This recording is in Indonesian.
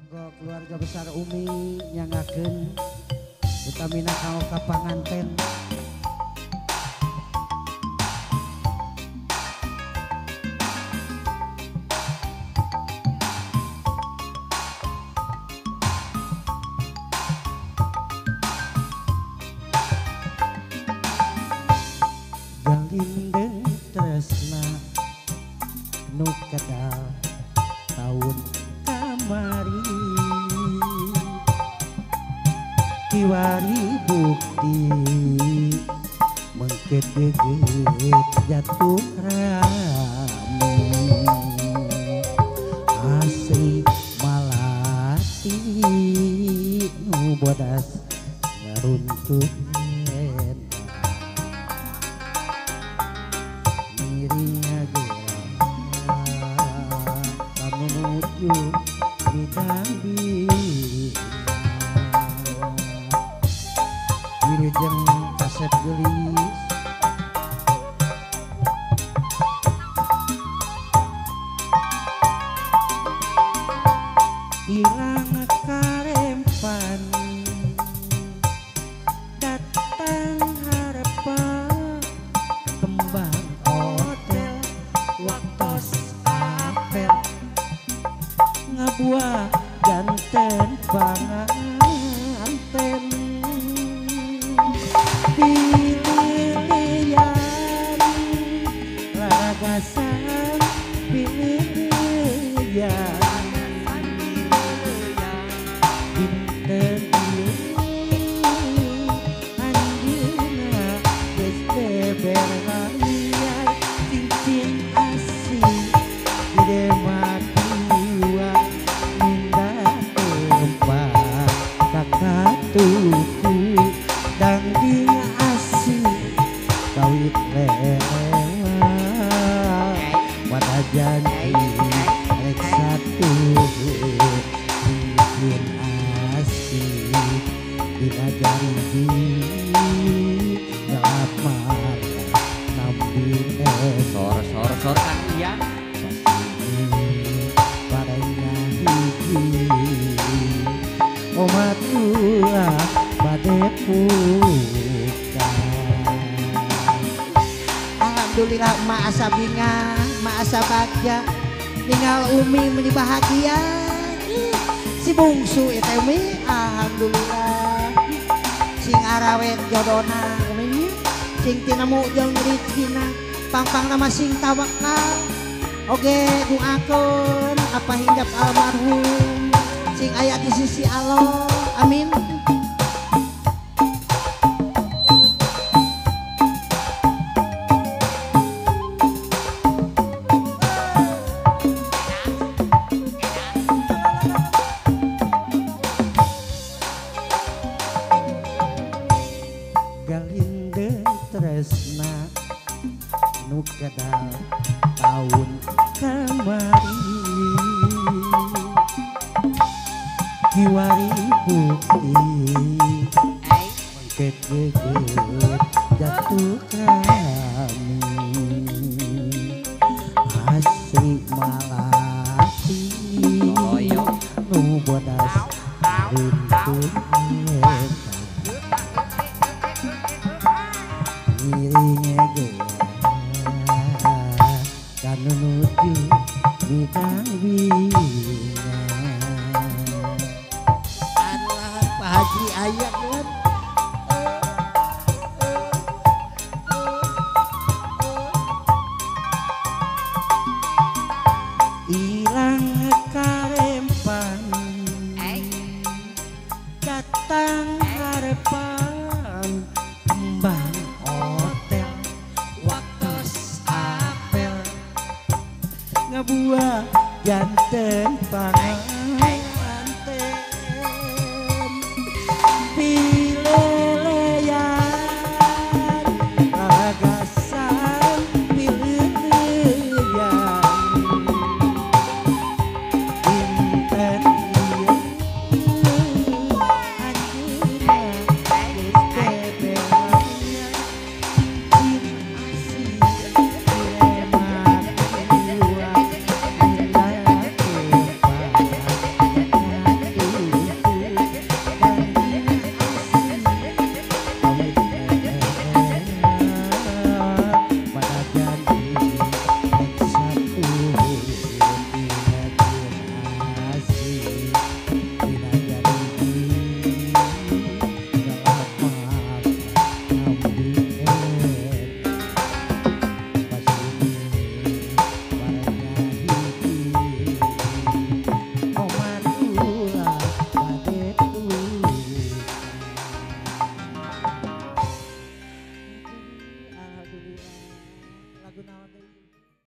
Monggo keluarga besar Umi nyangakeun utamina kau ka panganten. Galindeng tresna nu kedal taun kamari kiwari bukti mengkedeget jatuh rami asri malati nu bodas ngaruntuh miringnya gerang menuju bidang wilujeng kaset gelis ilang karempan datang harapan kembang hotel waktos apel ngabuah janten panganten pililian ragasan pililian dinten andina geus beber lalian cincin asih di mati minda tempat kakatuku dangding asih kawit lewat pada janji rek satu bikin asih dina janji ngamar nambi Sor kan iya. padanya hiji umat ulah bade puka. Alhamdulillah ma asa binga ma asa bagja tinggal Umi meni bahagia si bungsu eta Umi alhamdulillah sing arawet jodona Umi sing tinamu jeung rezekina pangpang nama sing tawakal oge doakeun apa hindap almarhum sing aya di sisi Allah amin. Galindeng tresna nu kedal taun kamari kiwari bukti mengkedeget jatuh kami asri malati nu bodas runtut miringnya gerang kan menuju bidang bina adalah Pak Haji Ayat kan ilang karempan datang harapan kembang hotel waktos apel ngabuah janten pangan